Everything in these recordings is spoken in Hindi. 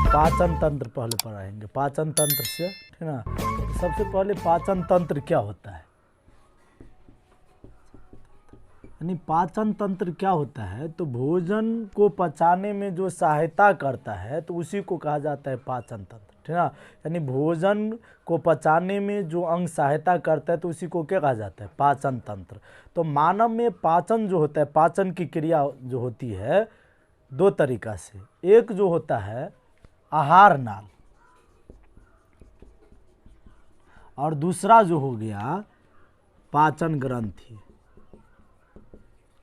पाचन तंत्र पहले पढ़ाएंगे, पाचन तंत्र से, ठीक ना। सबसे पहले पाचन तंत्र क्या होता है, यानी पाचन तंत्र क्या होता है, तो भोजन को पचाने में जो सहायता करता है तो उसी को कहा जाता है पाचन तंत्र, ठीक ना। यानी भोजन को पचाने में जो अंग सहायता करता है तो उसी को क्या कहा जाता है, पाचन तंत्र। तो मानव में पाचन जो होता है, पाचन की क्रिया जो होती है दो तरीका से, एक जो होता है आहार नाल और दूसरा जो हो गया पाचन ग्रंथि,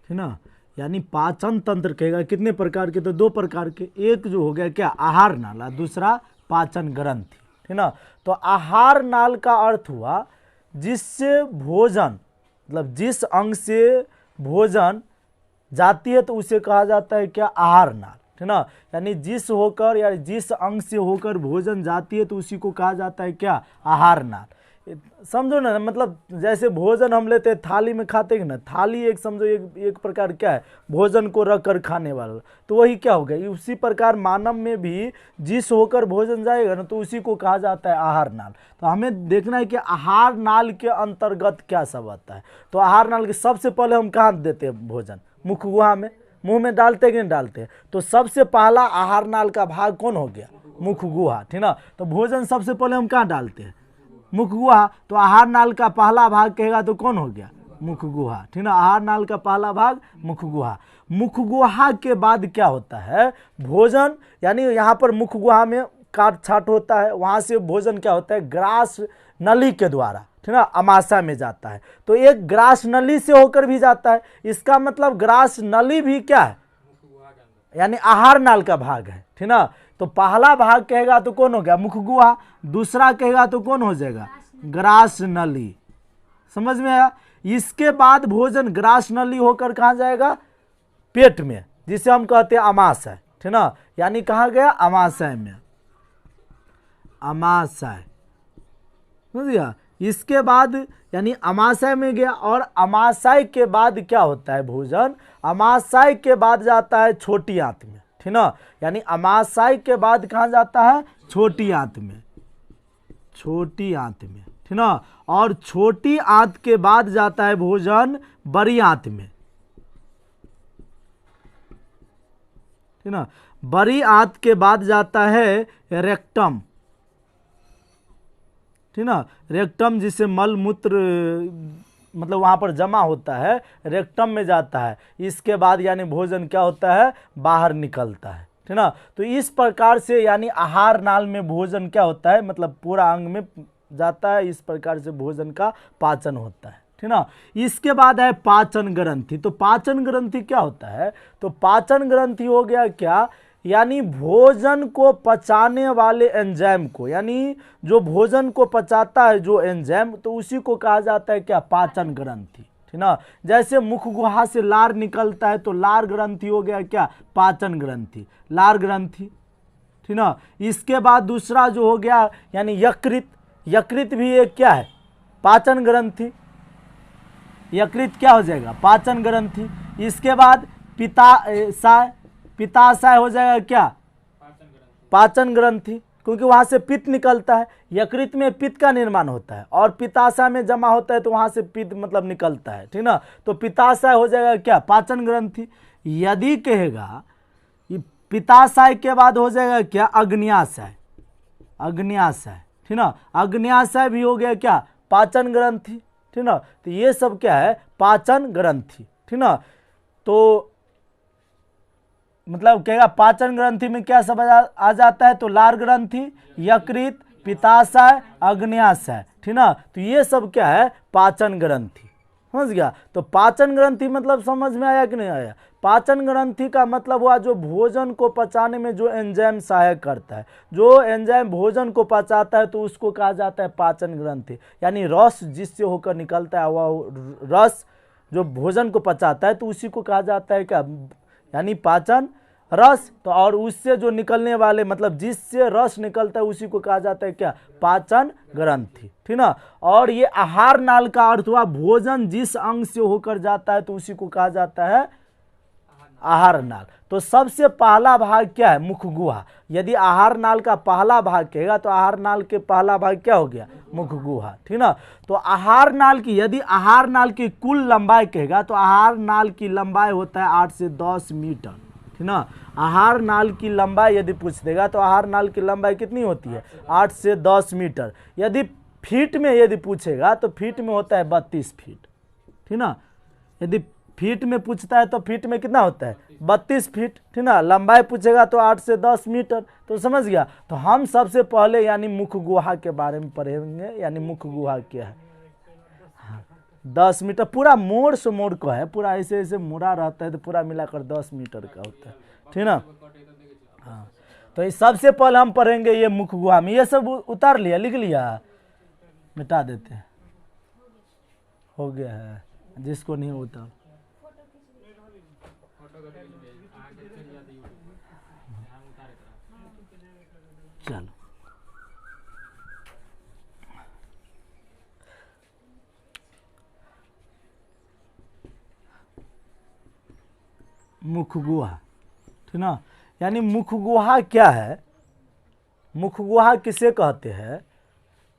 ठीक ना। यानी पाचन तंत्र कहेगा कितने प्रकार के, तो दो प्रकार के, एक जो हो गया क्या आहार नाल और दूसरा पाचन ग्रंथि, ठीक ना। तो आहार नाल का अर्थ हुआ जिससे भोजन, मतलब जिस अंग से भोजन जाती है तो उसे कहा जाता है क्या, आहार नाल, ठीक ना। यानी जिस होकर या जिस अंग से होकर भोजन जाती है तो उसी को कहा जाता है क्या, आहार नाल। समझो ना, मतलब जैसे भोजन हम लेते हैं थाली में खाते हैं ना, थाली एक समझो एक प्रकार क्या है, भोजन को रख कर खाने वाला, तो वही क्या हो गया। उसी प्रकार मानव में भी जिस होकर भोजन जाएगा ना तो उसी को कहा जाता है आहार नाल। तो हमें देखना है कि आहार नाल के अंतर्गत क्या सब आता है। तो आहार नाल के सबसे पहले हम कहाँ देते हैं भोजन, मुख गुहा में, मुंह में डालते कि नहीं डालते। तो सबसे पहला आहार नाल का भाग कौन हो गया, मुख गुहा, ठीक ना। तो भोजन सबसे पहले हम कहाँ डालते हैं, मुख गुहा। तो आहार नाल का पहला भाग कहेगा तो कौन हो गया, मुख गुहा, ठीक ना। आहार नाल का पहला भाग मुख गुहा। मुख गुहा के बाद क्या होता है, भोजन, यानी यहाँ पर मुख गुहा में काट छाट होता है, वहाँ से भोजन क्या होता है, ग्रास नली के द्वारा, ठीक ना, अमाशय में जाता है। तो एक ग्रास नली से होकर भी जाता है, इसका मतलब ग्रास नली भी क्या है, यानी आहार नाल का भाग है, ठीक ना। तो पहला भाग कहेगा तो कौन हो गया, मुख गुहा, दूसरा कहेगा तो कौन हो जाएगा, ग्रास नली। समझ में आया। इसके बाद भोजन ग्रास नली होकर कहाँ जाएगा, पेट में, जिसे हम कहते हैं अमाशय, ठीक ना। यानी कहाँ गया, अमाशय में, अमाशय, समझ गया। इसके बाद यानी अमाशय में गया, और अमाशय के बाद क्या होता है भोजन, अमाशय के बाद जाता है छोटी आंत में, ठीक ना। यानी अमाशय के बाद कहाँ जाता है, छोटी आंत में, छोटी आंत में, ठीक ना। और छोटी आंत के बाद जाता है भोजन बड़ी आंत में, ठीक ना। बड़ी आंत के बाद जाता है रेक्टम, ठीक ना। रेक्टम जिसे मल मूत्र मतलब वहाँ पर जमा होता है, रेक्टम में जाता है। इसके बाद यानी भोजन क्या होता है, बाहर निकलता है, ठीक ना। तो इस प्रकार से यानी आहार नाल में भोजन क्या होता है, मतलब पूरा अंग में जाता है, इस प्रकार से भोजन का पाचन होता है, ठीक ना। इसके बाद है पाचन ग्रंथि। तो पाचन ग्रंथि क्या होता है, तो पाचन ग्रंथि हो गया क्या, यानी भोजन को पचाने वाले एंजाइम को, यानी जो भोजन को पचाता है जो एंजाइम, तो उसी को कहा जाता है क्या, पाचन ग्रंथि, ठीक ना। जैसे मुख गुहा से लार निकलता है तो लार ग्रंथि हो गया क्या, पाचन ग्रंथि, लार ग्रंथि, ठीक ना। इसके बाद दूसरा जो हो गया यानी यकृत, यकृत भी एक क्या है, पाचन ग्रंथि, यकृत क्या हो जाएगा, पाचन ग्रंथि। इसके बाद पित्ताशय, पित्ताशय हो जाएगा क्या, पाचन ग्रंथि, क्योंकि वहां से पित्त निकलता है, यकृत में पित्त का निर्माण होता है और पित्ताशय में जमा होता है तो वहां से पित्त मतलब निकलता है, ठीक ना। तो पित्ताशय हो जाएगा क्या, पाचन ग्रंथि। यदि कहेगा ये पित्ताशय के बाद हो जाएगा क्या, अग्न्याशय, अग्न्याशय, ठीक ना। अग्न्याशय भी हो गया क्या, पाचन ग्रंथि, ठीक ना। तो ये सब क्या है, पाचन ग्रंथि, ठीक ना। तो मतलब कहेगा पाचन ग्रंथि में क्या सब आ जाता है, तो लार ग्रंथि, यकृत, पित्ताशय, अग्न्याशय, ठीक ना। तो ये सब क्या है, पाचन ग्रंथि, समझ गया। तो पाचन ग्रंथि मतलब समझ में आया कि नहीं आया। पाचन ग्रंथि का मतलब हुआ जो भोजन को पचाने में जो एंजाइम सहायक करता है, जो एंजाइम भोजन को पचाता है तो उसको कहा जाता है पाचन ग्रंथि। यानी रस जिससे होकर निकलता है वह रस जो भोजन को पचाता है तो उसी को कहा जाता है क्या, यानी पाचन रस। तो और उससे जो निकलने वाले मतलब जिससे रस निकलता है उसी को कहा जाता है क्या, पाचन ग्रंथि, ठीक ना। और ये आहार नाल का अर्थ हुआ भोजन जिस अंग से होकर जाता है तो उसी को कहा जाता है आहार नाल। तो सबसे पहला भाग क्या है? मुख गुहा। यदि आहार नाल का पहला भाग कहेगा तो आहार नाल के पहला भाग क्या हो गया? मुख गुहा, ठीक ना। तो आहार नाल की, यदि आहार नाल की कुल लंबाई कहेगा तो आहार नाल की लंबाई होता है 8 से 10 मीटर, ठीक ना। आहार नाल की लंबाई यदि पूछ देगा तो आहार नाल की लंबाई कितनी होती है? 8 से 10 मीटर। यदि फीट में यदि पूछेगा तो फीट में होता है 32 फीट, ठीक ना। यदि फीट में पूछता है तो फीट में कितना होता है? 32 फीट, ठीक ना। लंबाई पूछेगा तो 8 से 10 मीटर। तो समझ गया। तो हम सबसे पहले यानी मुख गुहा के बारे में पढ़ेंगे, यानी मुख गुहा क्या है। 10 मीटर पूरा मोड़ से मोड़ का है, पूरा ऐसे ऐसे मुड़ा रहता है तो पूरा मिलाकर 10 मीटर का होता है, ठीक ना। हाँ, तो ये सबसे पहले हम पढ़ेंगे ये मुख गुहा में। ये सब उतार लिया, लिख लिया, मिटा देते हैं, हो गया है। जिसको नहीं उतार, चलो मुख गुहा, ठीक ना। यानी मुख गुहा क्या है? मुख गुहा किसे कहते हैं?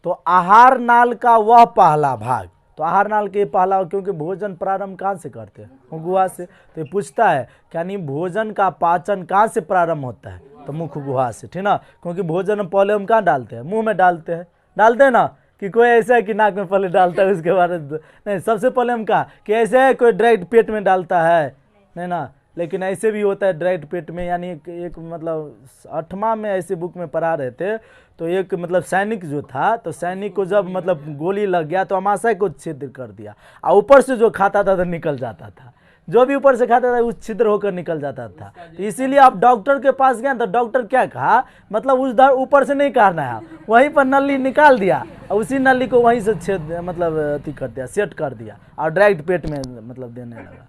तो आहार नाल का वह पहला भाग। तो आहार नाल के पहला, क्योंकि भोजन प्रारंभ कहाँ से करते हैं? मुख गुहा से। तो ये पूछता है यानी भोजन का पाचन कहाँ से प्रारंभ होता है? तो मुख गुहा से, ठीक ना। क्योंकि भोजन में पहले हम कहाँ डालते हैं? मुंह में डालते हैं ना। कि कोई ऐसा है कि नाक में पहले डालता है उसके बाद नहीं, सबसे पहले हम कहा कि ऐसे है कोई डायरेक्ट पेट में डालता है, नहीं ना। लेकिन ऐसे भी होता है डायरेक्ट पेट में। यानी एक मतलब 8वां में ऐसे बुक में पढ़ा रहे थे, तो एक मतलब सैनिक जो था, तो सैनिक को जब मतलब गोली लग गया तो अमाशय को छिद्र कर दिया, और ऊपर से जो खाता था तो निकल जाता था। जो भी ऊपर से खाता था उस छिद्र होकर निकल जाता था। तो इसीलिए आप डॉक्टर के पास गए तो डॉक्टर क्या कहा, मतलब उस ऊपर से नहीं काटना है, वहीं पर नली निकाल दिया और उसी नली को वहीं से छेद मतलब अति कर दिया, सेट कर दिया और डायरेक्ट पेट में मतलब देने लगा,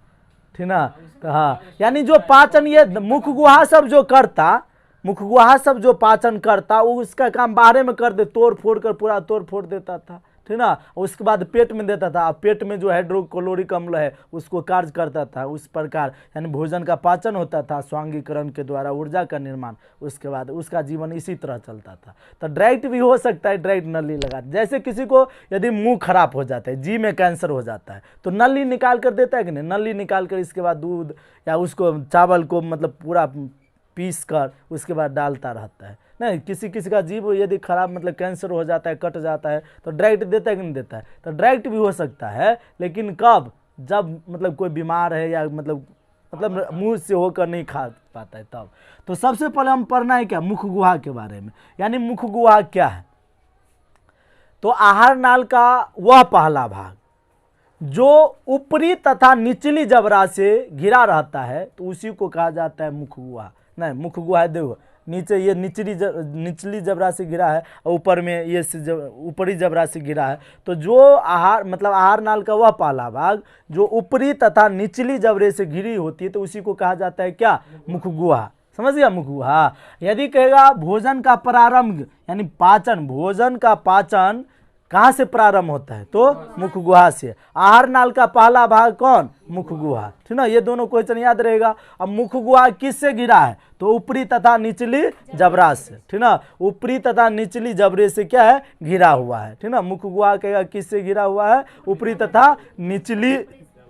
ठीक ना। तो हाँ, यानी जो पाचन ये मुख गुहा सब जो करता, मुख गुहा सब जो पाचन करता, वो उसका काम बाहर में कर दे, तोड़ फोड़ कर पूरा तोड़ फोड़ देता था, ठीक ना। उसके बाद पेट में देता था। पेट में जो हाइड्रोक्लोरिक अम्ल है उसको कार्य करता था उस प्रकार, यानी भोजन का पाचन होता था स्वांगीकरण के द्वारा, ऊर्जा का निर्माण, उसके बाद उसका जीवन इसी तरह चलता था। तो डायरेक्ट भी हो सकता है, डायरेक्ट नली लगा, जैसे किसी को यदि मुंह खराब हो जाता है, जी में कैंसर हो जाता है, तो नली निकाल कर देता है कि नहीं? नली निकाल कर इसके बाद दूध या उसको चावल को मतलब पूरा पीस कर उसके बाद डालता रहता है। नहीं, किसी किसी का जीव यदि खराब मतलब कैंसर हो जाता है, कट जाता है, तो डायरेक्ट देता है कि नहीं देता है? तो डायरेक्ट भी हो सकता है, लेकिन कब? जब मतलब कोई बीमार है या मतलब मुंह से होकर नहीं खा पाता है तब। तो सबसे पहले हम पढ़ना है क्या? मुख गुहा के बारे में। यानी मुख गुहा क्या है? तो आहार नाल का वह पहला भाग जो ऊपरी तथा निचली जबड़ा से घिरा रहता है, तो उसी को कहा जाता है मुख गुहा। नहीं, मुख गुहा देखो, नीचे ये निचली जबड़ा से गिरा है और ऊपर में ये ऊपरी जबड़ा से गिरा है। तो जो आहार मतलब आहार नाल का वह पहला भाग जो ऊपरी तथा निचली जबड़े से घिरी होती है, तो उसी को कहा जाता है क्या? मुख गुहा। समझ गया? मुख गुहा। यदि कहेगा भोजन का प्रारंभ यानी पाचन, भोजन का पाचन कहाँ से प्रारंभ होता है? तो मुख गुहा से। आहार नाल का पहला भाग कौन? मुख गुहा, ठीक ना। ये दोनों क्वेश्चन याद रहेगा। अब मुख गुहा किससे घिरा है? तो ऊपरी तथा निचली जबड़ा से, ठीक ना। ऊपरी तथा निचली जबड़े से क्या है? घिरा हुआ है, ठीक ना। मुख गुहा कहेगा किससे घिरा हुआ है? ऊपरी तथा निचली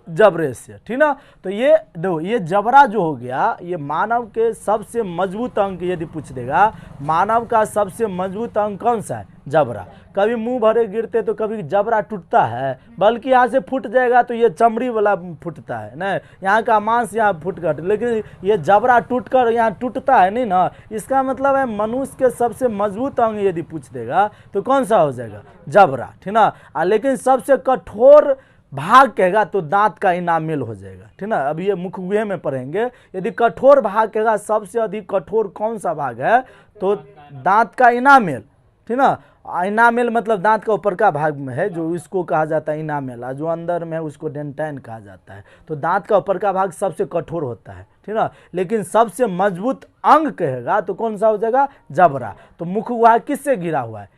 जबड़े से, ठीक ना। तो ये देखो, ये जबड़ा जो हो गया, ये मानव के सबसे मजबूत अंग यदि पूछ देगा, मानव का सबसे मजबूत अंग कौन सा है? जबड़ा। कभी मुंह भरे गिरते तो कभी जबड़ा टूटता है, बल्कि यहाँ से फूट जाएगा तो ये चमड़ी वाला फूटता है ना, यहाँ का मांस यहाँ फूट कर, लेकिन ये जबड़ा टूटकर यहाँ टूटता है नहीं ना। इसका मतलब है मनुष्य के सबसे मजबूत अंग यदि पूछ देगा तो कौन सा हो जाएगा? जबड़ा, ठीक ना। लेकिन सबसे कठोर भाग कहेगा तो दांत का इनामेल हो जाएगा, ठीक ना। अब ये मुख गुहे में पढ़ेंगे। यदि कठोर भाग कहेगा सबसे अधिक कठोर कौन सा भाग है? तो दांत का इनामेल, ठीक ना। इनामेल मतलब दांत का ऊपर का भाग में है, जो इसको कहा जाता है इनामेल, जो अंदर में है उसको डेंटाइन कहा जाता है। तो दांत का ऊपर का भाग सबसे कठोर होता है, ठीक ना। लेकिन सबसे मजबूत अंग कहेगा तो कौन सा हो जाएगा? जबड़ा। तो मुख गुहा किससे घिरा हुआ है?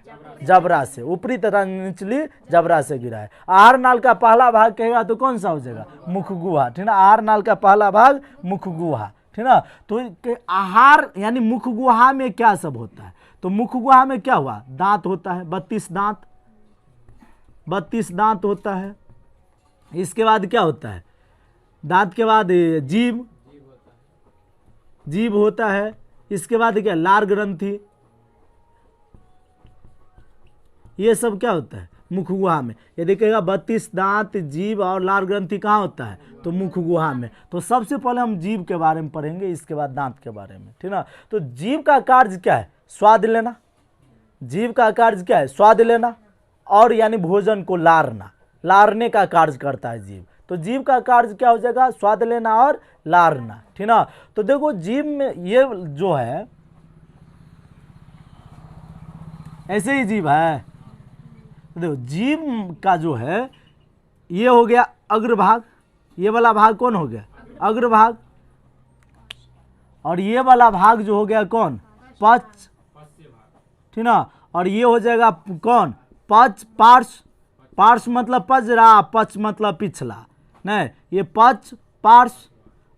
जबड़ा से, ऊपरी तथा निचली जबड़ा से गिरा है। आहार नाल का पहला भाग कहेगा तो कौन सा हो जाएगा? मुख गुहा, ठीक ना। आहार नाल का पहला भाग मुख गुहा, ठीक ना। तो आहार यानी मुख गुहा में क्या सब होता है? तो मुख गुहा में क्या हुआ? दांत होता है, 32 दांत, 32 दांत होता है। इसके बाद क्या होता है? दांत के बाद जीभ, जीभ होता है। इसके बाद क्या? लार ग्रंथि, ये सब क्या होता है? मुख गुहा में। ये देखिएगा 32 दांत, जीभ और लार ग्रंथि कहाँ होता है? तो मुख गुहा में। तो सबसे पहले हम जीभ के बारे में पढ़ेंगे, इसके बाद दांत के बारे में, ठीक ना। तो जीभ का कार्य क्या है? स्वाद लेना। जीभ का कार्य क्या है? स्वाद लेना और यानी भोजन को लारना, लारने का कार्य करता है जीभ। तो जीभ का कार्य क्या हो जाएगा? स्वाद लेना और लारना, ठीक ना। तो देखो जीभ में ये जो है ऐसे ही जीभ है। देखो जीभ का जो है ये हो गया अग्रभाग, ये वाला भाग कौन हो गया? अग्रभाग। और ये वाला भाग जो हो गया कौन? पच, ठीक ना। और ये हो जाएगा कौन? पच, पार्श्व। पार्श्व मतलब पजरा, पच मतलब पिछला, नहीं, ये पच पार्श्व।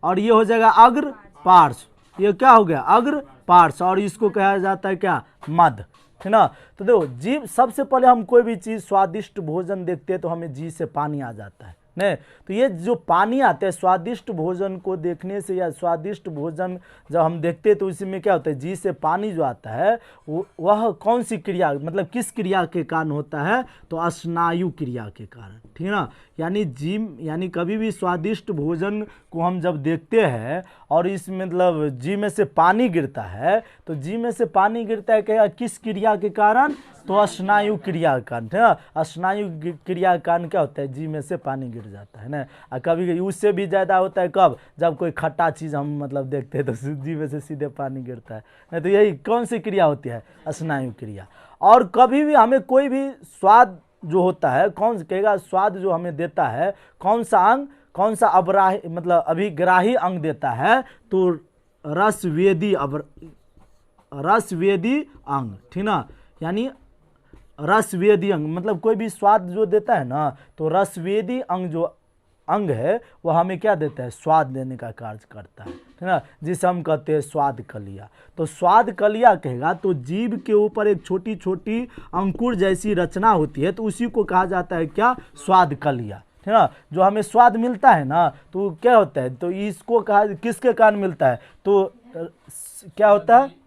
और ये हो जाएगा अग्र पार्श्व। ये क्या हो गया? अग्र पार्श्व। और इसको कहा जाता है क्या? मध्य, है ना। तो देखो जीभ, सबसे पहले हम कोई भी चीज स्वादिष्ट भोजन देखते हैं तो हमें जीभ से पानी आ जाता है, नहीं। तो ये जो पानी आता है स्वादिष्ट भोजन को देखने से, या स्वादिष्ट भोजन जब हम देखते हैं तो उसी में क्या होता है? जीभ से पानी जो आता है वह कौन सी क्रिया, मतलब किस क्रिया के कारण होता है? तो स्नायु क्रिया के कारण, ठीक है ना। यानी जीभ, यानी कभी भी स्वादिष्ट भोजन को हम जब देखते हैं और इस मतलब जीभ में से पानी गिरता है, तो जीभ में से पानी गिरता है क्या? किस क्रिया के कारण? तो स्नायु क्रिया के कारण, है ना। स्नायु क्रिया के कारण क्या होता है? जीभ में से पानी गिर जाता है ना। और कभी उससे भी ज़्यादा होता है कब? जब कोई खट्टा चीज़ हम मतलब देखते हैं तो जीभ में से सीधे पानी गिरता है, नहीं। तो यही कौन सी क्रिया होती है? स्नायु क्रिया। और कभी भी हमें कोई भी स्वाद जो होता है, कौन कहेगा? स्वाद जो हमें देता है कौन सा अंग, कौन सा अबराही मतलब अभिग्राही अंग देता है? तो रसवेदी, रसवेदी अंग, ठीक ना। यानी रसवेदी अंग मतलब कोई भी स्वाद जो देता है ना, तो रसवेदी अंग जो अंग है वह हमें क्या देता है? स्वाद देने का कार्य करता है, ठीक ना। जिसे हम कहते हैं स्वाद कलिया। तो स्वाद कलिया कहेगा तो जीभ के ऊपर एक छोटी छोटी अंकुर जैसी रचना होती है, तो उसी को कहा जाता है क्या? स्वाद कलिया, ठीक ना। जो हमें स्वाद मिलता है ना, तो क्या होता है? तो इसको कहा किसके कारण मिलता है? तो क्या होता है?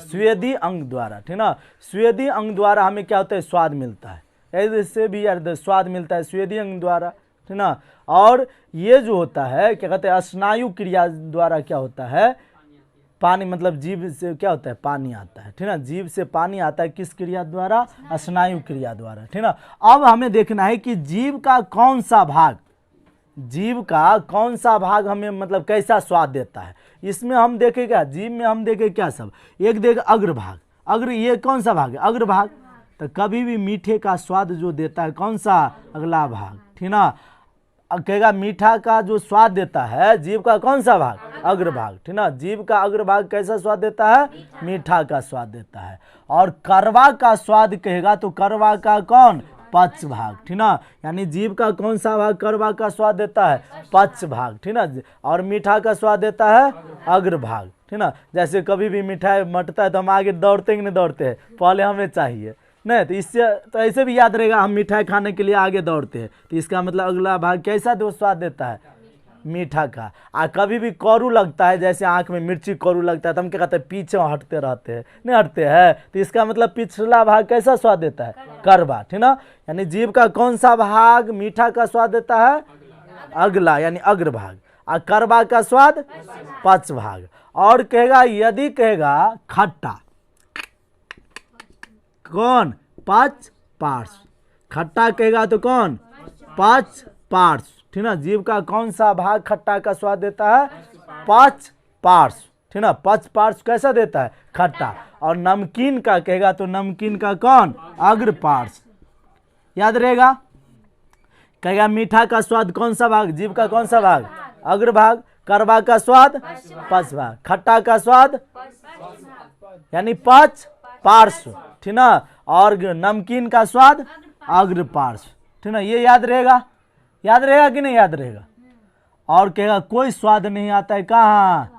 स्वेदी अंग द्वारा, ठीक ना। स्वेदी अंग द्वारा हमें क्या होता है? स्वाद मिलता है। ऐसे भी यार स्वाद मिलता है स्वेदी अंग द्वारा, ठीक ना। और ये जो होता है क्या कहते हैं? स्नायु क्रिया द्वारा क्या होता है? पानी मतलब जीभ से क्या होता है? पानी आता है, ठीक ना। जीभ से पानी आता है किस क्रिया द्वारा? स्नायु क्रिया द्वारा, ठीक ना। अब हमें देखना है कि जीभ का कौन सा भाग, जीभ का कौन सा भाग हमें मतलब कैसा स्वाद देता है? इसमें हम देखें क्या? जीभ में हम देखें क्या सब? एक देख अग्रभाग, अग्र, ये कौन सा भाग है? अग्रभाग। तो कभी भी मीठे का स्वाद जो देता है कौन सा? अगला भाग, ठीक ना। कहेगा मीठा का जो स्वाद देता है जीभ का कौन सा भाग? अग्रभाग, ठीक ना। जीभ का अग्रभाग कैसा स्वाद देता है? मीठा का स्वाद देता है। और करवा का स्वाद कहेगा तो करवा का कौन? पक्ष भाग, ठीक ना। यानी जीभ का कौन सा भाग करवा का स्वाद देता है? पक्ष भाग, ठीक ना। और मीठा का स्वाद देता है अग्रभाग, ठीक ना। जैसे कभी भी मिठाई मटता है तो हम आगे दौड़ते कि नहीं दौड़ते हैं? पहले हमें चाहिए, नहीं। तो इससे तो ऐसे भी याद रहेगा, हम मिठाई खाने के लिए आगे दौड़ते हैं, तो इसका मतलब अगला भाग कैसा स्वाद देता है? मीठा का। कभी भी कौरू लगता है, जैसे आंख में मिर्ची कौरू लगता है, तो हम क्या कहते हैं? पीछे हटते रहते हैं, नहीं हटते हैं। तो इसका मतलब पिछला भाग कैसा स्वाद देता है? करवा, ठीक ना। यानी जीभ का कौन सा भाग मीठा का स्वाद देता है? अगला यानी अग्रभाग। और करवा का स्वाद? पक्ष भाग। और कहेगा यदि कहेगा खट्टा, कौन? पक्ष पार्श्व। खट्टा कहेगा तो कौन? पक्ष पार्श्व, ठीक ना। जीभ का कौन सा भाग खट्टा का स्वाद देता है? पक्ष पार्श्व, ठीक ना। पक्ष पार्श्व कैसा देता है? खट्टा। और नमकीन का कहेगा तो नमकीन का कौन? अग्र पार्श्व। याद रहेगा। कहेगा मीठा का स्वाद कौन सा भाग? जीभ का कौन सा भाग? अग्र भाग। करवा का स्वाद? पक्ष भाग। खट्टा का स्वाद यानी पक्ष पार्श्व, ठीक ना, और नमकीन का स्वाद अग्र पार्श्व, ठीक ना, ये याद रहेगा, याद रहेगा कि नहीं याद रहेगा। और कहेगा कोई स्वाद नहीं आता है कहाँ,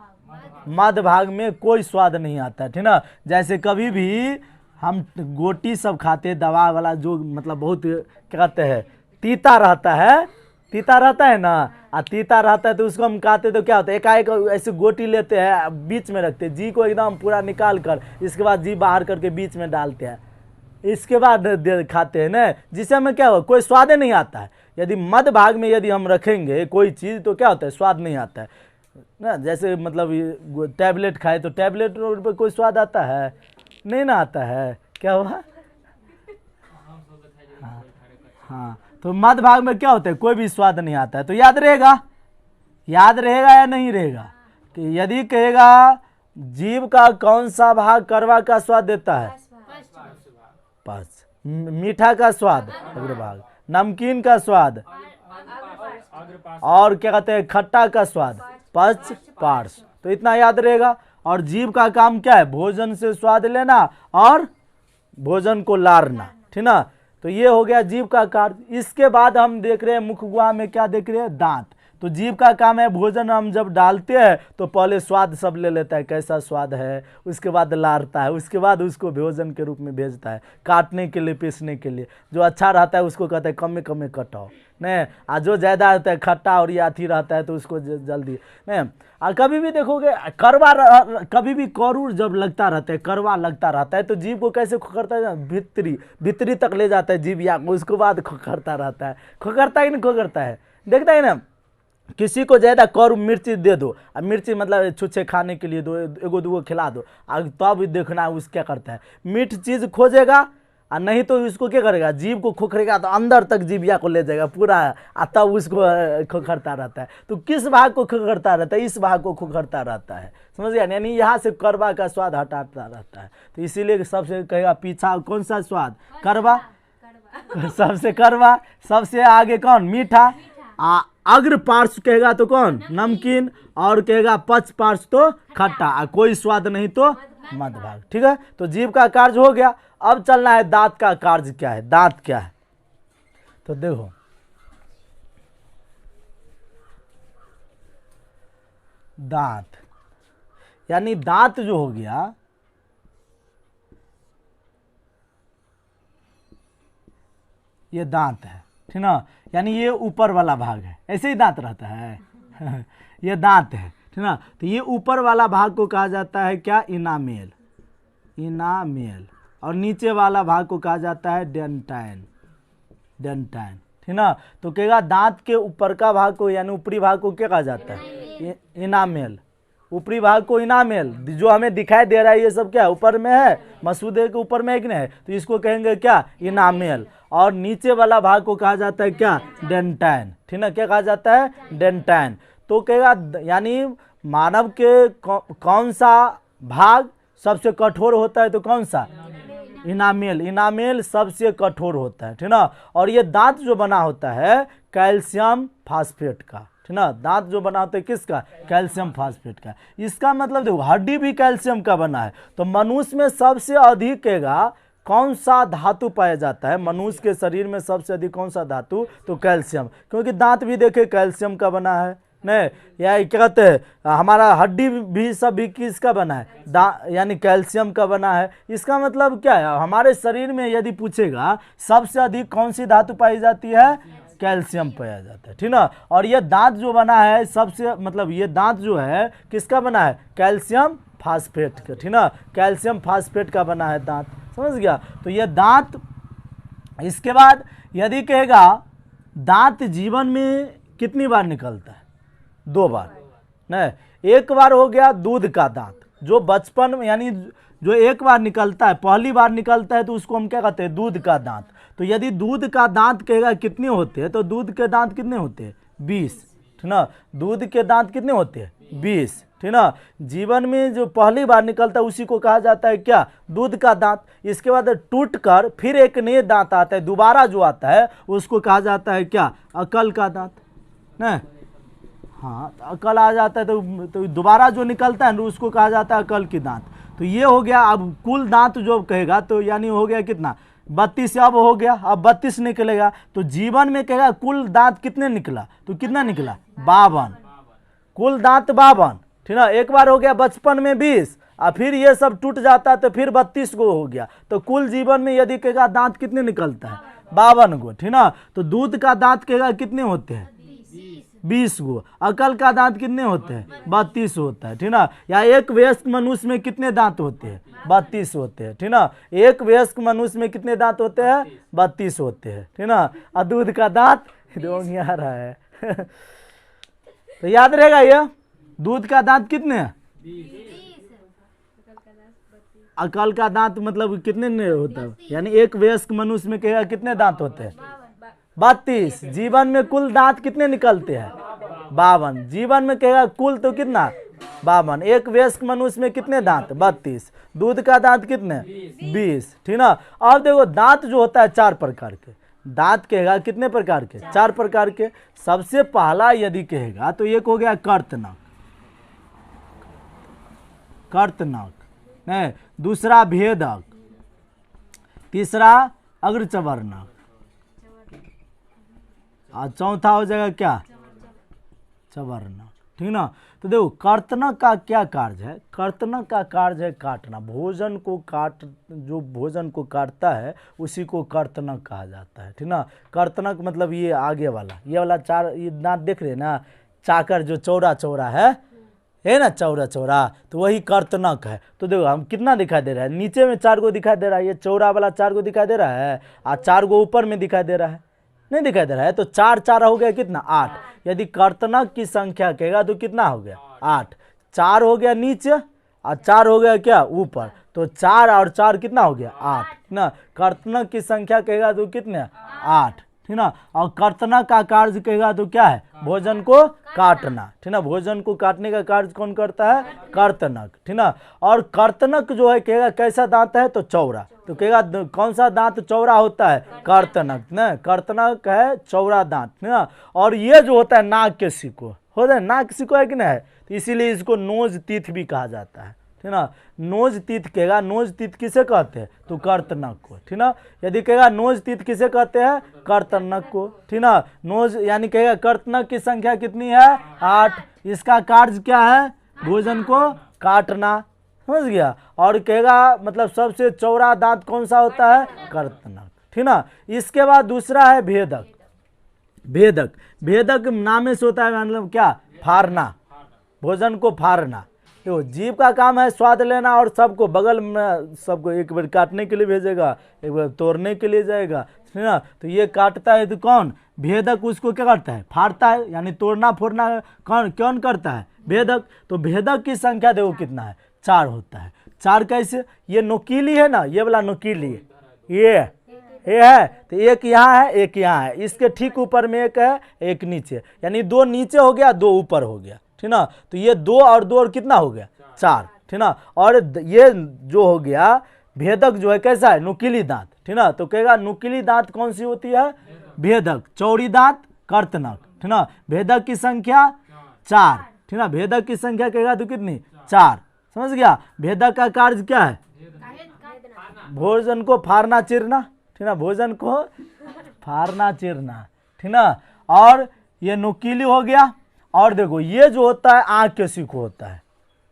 मध्य भाग में कोई स्वाद नहीं आता है, ठीक ना। जैसे कभी भी हम गोटी सब खाते दवा वाला जो मतलब बहुत क्या कहते हैं तीता रहता है, तीता रहता है ना, तीता रहता है तो उसको हम खाते तो क्या होता है, एकाएक ऐसे गोटी लेते हैं बीच में रखते हैं, जी को एकदम पूरा निकाल कर इसके बाद जी बाहर करके बीच में डालते हैं, इसके बाद खाते हैं ना, जिससे हमें क्या हो कोई स्वाद नहीं आता है। यदि मध्य भाग में यदि हम रखेंगे कोई चीज़ तो क्या होता है स्वाद नहीं आता है ना। जैसे मतलब टैबलेट खाए तो टैबलेट पर कोई स्वाद आता है नहीं ना आता है, क्या हुआ। हाँ तो मध्य भाग में क्या होता है कोई भी स्वाद नहीं आता है, तो याद रहेगा, याद रहेगा या नहीं रहेगा कि यदि कहेगा जीव का कौन सा भाग करवा का स्वाद देता है, पास, मीठा का स्वाद अग्रभाग, नमकीन का स्वाद और क्या कहते हैं खट्टा का स्वाद पश्च पार्श्व, तो इतना याद रहेगा। और जीव का काम क्या है, भोजन से स्वाद लेना और भोजन को लारना, ठीक ना। तो ये हो गया जीव का कार्य। इसके बाद हम देख रहे हैं मुख गुहा में क्या देख रहे हैं, दांत। तो जीव का काम है भोजन हम जब डालते हैं तो पहले स्वाद सब ले लेता है कैसा स्वाद है, उसके बाद लारता है, उसके बाद उसको भोजन के रूप में भेजता है काटने के लिए, पीसने के लिए। जो अच्छा रहता है उसको कहते हैं कम कम कटाओ नहीं, और जो ज़्यादा रहता है खट्टा और याथी रहता है तो उसको जल्दी नहीं। और कभी भी देखोगे करवा, कभी भी करूर जब लगता रहता है, करवा लगता रहता है तो जीव को कैसे खोखरता है, भीतरी तक ले जाता है जीव या उसके बाद खोखरता रहता है, खोखरता ही नहीं खोखरता है, देखता है ना। किसी को ज़्यादा करू मिर्ची दे दो, अब मिर्ची मतलब छुच्छे खाने के लिए दो, एगो दूगो खिला दो, अब तब देखना है उस क्या करता है, मीठ चीज़ खोजेगा और नहीं तो उसको क्या करेगा, जीभ को खोखरेगा तो अंदर तक जीभिया को ले जाएगा पूरा, तब उसको खोखरता रहता है। तो किस भाग को खोखरता रहता है, इस भाग को खोखरता रहता है, समझ गया, यानी यहाँ से करवा का स्वाद हटाता रहता है। तो इसीलिए सबसे कहेगा पीछा कौन सा स्वाद, करवा, सबसे करवा, सबसे आगे कौन, मीठा, अग्र पार्श्व कहेगा तो कौन, नमकीन, और कहेगा पश्च पार्श्व तो खट्टा, कोई स्वाद नहीं तो मध्य भाग, ठीक है। तो जीभ का कार्य हो गया। अब चलना है दांत का कार्य क्या है, दांत क्या है। तो देखो दांत, यानी दांत जो हो गया ये दांत है, ठीक ना, यानी ये ऊपर वाला भाग है, ऐसे ही दांत रहता है ये दांत है, ठीक ना। तो ये ऊपर वाला भाग को कहा जाता है क्या, इनामेल, इनामेल, और नीचे वाला भाग को कहा जाता है डेंटाइन, डेंटाइन, ठीक ना। तो कहेगा दांत के ऊपर का भाग को यानी ऊपरी भाग को क्या कहा जाता है, इनामेल, ऊपरी भाग को इनामेल, जो हमें दिखाई दे रहा है ये सब क्या ऊपर में है, मसूदे के ऊपर में एक नहीं है, तो इसको कहेंगे क्या, इनामेल। और नीचे वाला भाग को कहा जाता है क्या, डेंटाइन, ठीक ना, क्या कहा जाता है, डेंटाइन। तो कहेगा यानी मानव के कौन सा भाग सबसे कठोर होता है, तो कौन सा, इनामेल, इनामेल सबसे कठोर होता है, ठीक ना। और ये दांत जो बना होता है कैल्शियम फास्फेट का, ठीक ना, दांत जो बना होता है किसका, कैल्शियम फास्फेट का। इसका मतलब देखो हड्डी भी कैल्शियम का बना है। तो मनुष्य में सबसे अधिक कहेगा कौन सा धातु पाया जाता है, मनुष्य के शरीर में सबसे अधिक कौन सा धातु, तो कैल्शियम, क्योंकि दांत भी देखे कैल्शियम का बना है नहीं, या क्या कहते हैं हमारा हड्डी भी सब भी किसका बना है, यानी कैल्शियम का बना है। इसका मतलब क्या है, हमारे शरीर में यदि पूछेगा सबसे अधिक कौन सी धातु पाई जाती है, कैल्शियम पाया जाता है, ठीक ना। और ये दांत जो बना है सबसे मतलब ये दांत जो है किसका बना है, कैल्शियम फास्फेट का, ठीक ना, कैल्शियम फास्फेट का बना है दांत, समझ गया। तो ये दांत, इसके बाद यदि कहेगा दांत जीवन में कितनी बार निकलता है, 2 बार नहीं, एक बार हो गया दूध का दांत जो बचपन में यानी जो एक बार निकलता है, पहली बार निकलता है तो उसको हम क्या कहते हैं, दूध का दांत। तो यदि दूध का दांत कहेगा कितने होते हैं, तो दूध के दांत कितने होते हैं, 20, ठीक ना, दूध के दांत कितने होते हैं, 20, ठीक ना। जीवन में जो पहली बार निकलता है उसी को कहा जाता है क्या, दूध का दांत। इसके बाद टूट कर फिर एक नए दांत आता है, दोबारा जो आता है उसको कहा जाता है क्या, अकल का दांत ना, हाँ, तो अकल आ जाता है तो दोबारा जो निकलता है उसको कहा जाता है अकल की दांत। तो ये हो गया। अब कुल दांत जो कहेगा तो यानी हो गया कितना 32, अब हो गया, अब 32 निकलेगा। तो जीवन में कहेगा कुल दांत कितने निकला, तो कितना निकला 52, कुल दांत 52, ठीक ना। एक बार हो गया बचपन में 20, और फिर ये सब टूट जाता है तो फिर 32 गो हो गया। तो कुल जीवन में यदि कहेगा दांत कितने निकलता है 52 गो, ठीक ना। तो दूध का दांत कहेगा कितने होते हैं 20 गो। अकल का दांत कितने होते हैं 32 होता है, ठीक ना। या एक वयस्क मनुष्य में कितने दांत होते हैं 32 होते हैं, ठीक ना। एक वयस्क मनुष्य में कितने दांत होते हैं 32 होते हैं, ठीक ना। और दूध का दांत आ रहा है तो याद रहेगा ये दूध का दांत कितने हैं, अकल का दांत मतलब कितने होता है, यानी एक वयस्क मनुष्य में कहेगा कितने दांत होते हैं 32। जीवन में कुल दांत कितने निकलते हैं 52। जीवन में कहेगा कुल तो कितना 52। एक वयस्क मनुष्य में कितने दांत 32। दूध का दांत कितने 20, ठीक ना। अब देखो दांत जो होता है 4 प्रकार के, दांत कहेगा कितने प्रकार के 4 प्रकार के। सबसे पहला यदि कहेगा तो एक हो गया कर्तनक, कर्तनक नहीं, दूसरा भेदक, तीसरा अग्रचवर्णक, और चौथा हो जाएगा क्या चवर्णक, ठीक ना। तो देखो कर्तनक का क्या कार्य है, कर्तनक का कार्य है काटना, भोजन को काट, जो भोजन को काटता है उसी को कर्तनक कहा जाता है, ठीक ना। कर्तनक मतलब ये आगे वाला, ये वाला 4 ये दांत देख रहे हैं ना, चाकर जो चौड़ा चौड़ा है ना, चौड़ा चौड़ा, तो वही कर्तनक है। तो देखो हम कितना दिखाई दे रहा है, नीचे में 4 गो दिखाई दे रहा है, ये चौड़ा वाला 4 गो दिखाई दे रहा है, और 4 गो ऊपर में दिखाई दे रहा है, नहीं दिखाई दे रहा है। तो 4 4 हो गया कितना 8। यदि कर्तनक की संख्या कहेगा तो कितना हो गया 8। 4 हो गया नीचे और 4 हो गया क्या ऊपर, तो 4 और 4 कितना हो गया 8 ना। कर्तनक की संख्या कहेगा तो कितने 8, ठीक ना। और कर्तनक का कार्य कहेगा तो क्या है भोजन को काटना, ठीक ना। भोजन को काटने का कार्य कौन करता है कर्तनक, ठीक ना। और कर्तनक जो है कहेगा कैसा दांत है तो चौड़ा, तो कहेगा कौन सा दांत चौड़ा होता है कर्तनक ना, कर्तनक है चौड़ा दांत ना। और ये जो होता है नाक के सिको होता है, नाक सिको है कि नहीं है, तो इसीलिए इसको नोज तीथ भी कहा जाता है, ठीक ना। नोज तीथ कहेगा, नोज तीथ किसे कहते हैं तो कर्तनक को, ठीक ना। यदि कहेगा नोज तीथ किसे कहते हैं कर्तनक को, ठीक ना। नोज यानी कहेगा कर्तनक की संख्या कितनी है 8। इसका कार्य क्या है भोजन को काटना, समझ गया। और कहेगा मतलब सबसे चौड़ा दांत कौन सा होता है कर्तनक, ठीक ना। इसके बाद दूसरा है भेदक, भेदक, भेदक नामे से होता है मतलब क्या फाड़ना, भोजन को फाड़ना। तो जीव का काम है स्वाद लेना और सबको बगल में सबको एक बार काटने के लिए भेजेगा, एक बार तोड़ने के लिए जाएगा, ठीक ना। तो ये काटता है तो कौन भेदक उसको क्या करता है फाड़ता है, यानी तोड़ना फोड़ना कौन करता है भेदक। तो भेदक की संख्या देखो कितना है 4 होता है। 4 कैसे, ये नुकीली है ना, ये वाला नुकीली ये है, तो एक यहाँ है एक यहाँ है, इसके ठीक ऊपर में एक है एक नीचे, यानी 2 नीचे हो गया 2 ऊपर हो गया, ठीक ना। तो ये 2 और 2 और कितना हो गया 4, ठीक ना। और ये जो हो गया भेदक जो है कैसा है नुकीली दांत, ठीक ना। तो कहेगा नुकीली दांत कौन सी होती है भेदक, चौड़ी दांत कर्तनक, ठीक ना। भेदक की संख्या 4, ठीक ना। भेदक की संख्या कहेगा तो कितनी 4, समझ गया। भेदक का कार्य क्या है भोजन को फाड़ना चीरना, ठीक ना, भोजन को फाड़ना चीरना, ठीक ना। और ये नुकीली हो गया। और देखो ये जो होता है आंख के सिको होता है,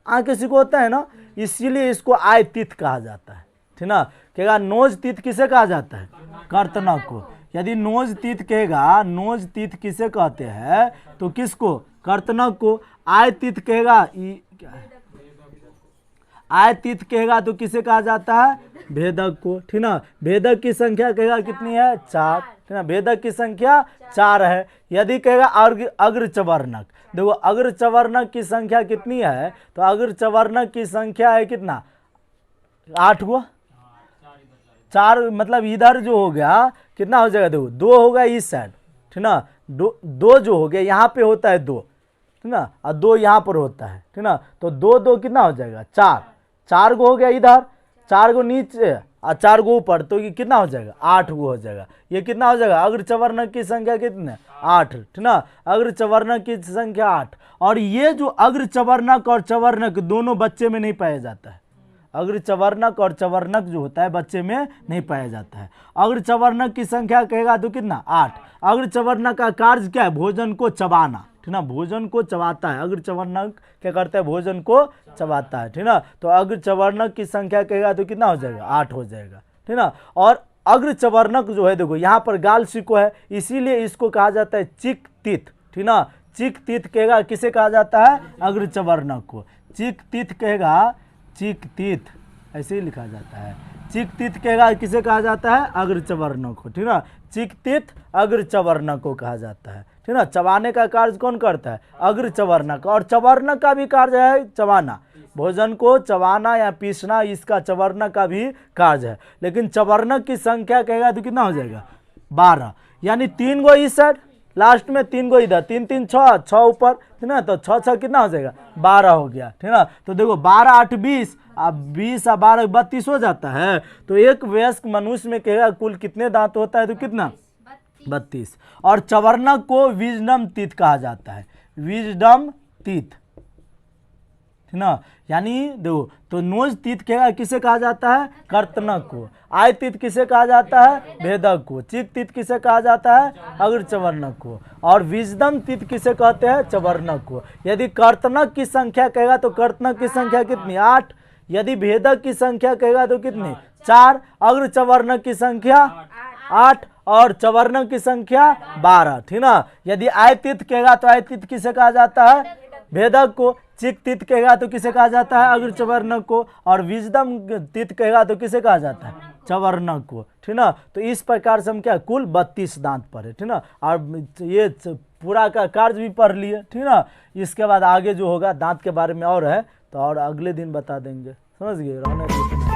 आंख के सिको होता है ना, इसीलिए इसको आय तीथ कहा जाता है, ठीक ना। कहेगा नोज तीथ किसे कहा जाता है कर्तनक को। यदि नोज तीथ कहेगा, नोज तीथ किसे कहते हैं तो किसको कर्तनक को। आय तीथ कहेगा क्या है आय तीथ कहेगा तो किसे कहा जाता है भेदक को, ठीक ना। भेदक की संख्या कहेगा कितनी है 4, ठीक ना। भेदक की संख्या 4 है। यदि कहेगा अग्रचवर्णक, देखो अग्रचवर्णक की संख्या कितनी है तो अग्रचवर्णक की संख्या है कितना 8 गो। 4 मतलब इधर जो हो गया कितना हो जाएगा देखो 2 होगा इस साइड, ठीक ना। 2 जो हो गया यहाँ पे होता है 2, ठीक ना, और 2 यहाँ पर होता है, ठीक ना। तो 2 2 कितना हो जाएगा 4, 4 गो हो गया इधर, 4 गो नीचे और 4 गो ऊपर, तो ये कितना हो जाएगा 8 गो हो जाएगा। ये कितना हो जाएगा अग्रचवर्णक की संख्या कितने 8, ठीक ना। अग्रचवर्णक की संख्या 8। और ये जो अग्रचवर्णक और चवर्णक दोनों बच्चे में नहीं पाया जाता है, अग्रचवर्णक और चवर्णक जो होता है बच्चे में नहीं पाया जाता है। अग्रचवर्णक की संख्या कहेगा तो कितना 8। अग्रचवर्णक का कार्य क्या है, भोजन को चबाना, ठीक ना, भोजन को चबाता है। अग्रचवर्णक क्या करता है, भोजन को चबाता है, ठीक ना। तो अग्रचवर्णक की संख्या कहेगा तो कितना हो जाएगा 8 हो जाएगा, ठीक ना। और अग्रचवर्णक जो है देखो यहाँ पर गाल सिको है, इसीलिए इसको कहा जाता है चिक तीत, ठीक ना। चिक तीत कहेगा किसे कहा जाता है, अग्रचवर्णक को। चिक तीत कहेगा, चिक तीत ऐसे ही लिखा जाता है। चिक तीत कहेगा किसे कहा जाता है, अग्रचवर्णक को, ठीक ना। चिक तीत अग्रचवर्णक को कहा जाता है, ठीक ना। चबाने का कार्य कौन करता है, अग्रचवर्णक। और चवर्णक का भी कार्य है चबाना, भोजन को चबाना या पीसना, इसका चवर्णक का भी कार्य है। लेकिन चवर्णक की संख्या कहेगा तो कितना हो जाएगा 12, यानी 3 गो इस साइड, लास्ट में 3 गो इधर, 3 3 6, 6 ऊपर, ठीक ना। तो 6 6 कितना हो जाएगा 12 हो गया, ठीक ना। तो देखो 12 8 20, अब 20 और 12 32 हो जाता है। तो एक वयस्क मनुष्य में कहेगा कुल कितने दांत होता है, तो कितना 32। और चवर्णक को विजडम टीथ कहा जाता है, विजडम टीथ, ठीक ना। यानी देखो तो नोज टीथ कहेगा किसे कहा जाता है, कर्तनक को। आई टीथ किसे कहा जाता है, भेदक को। चिक टीथ किसे कहा जाता है, अग्रचवर्णक को। और विजडम टीथ किसे कहते हैं, चवर्णक को। यदि कर्तनक की संख्या कहेगा तो कर्तनक की संख्या कितनी 8, यदि भेदक की संख्या कहेगा तो कितनी 4, अग्रचवर्णक की संख्या 8 और चवर्णक की संख्या 12, ठीक ना। यदि आयतीत कहेगा तो आयतीत किसे कहा जाता है, भेदक को। चिक तीत कहेगा तो किसे कहा जाता है, अग्रचवर्णक को। और विजडम तीत कहेगा तो किसे कहा जाता है, चवर्णक को, ठीक ना। तो इस प्रकार से हम क्या कुल 32 दांत पढ़े, ठीक ना। और ये पूरा का कार्य भी पढ़ लिए, ठीक ना। इसके बाद आगे जो होगा दांत के बारे में और है तो और अगले दिन बता देंगे, समझ गए।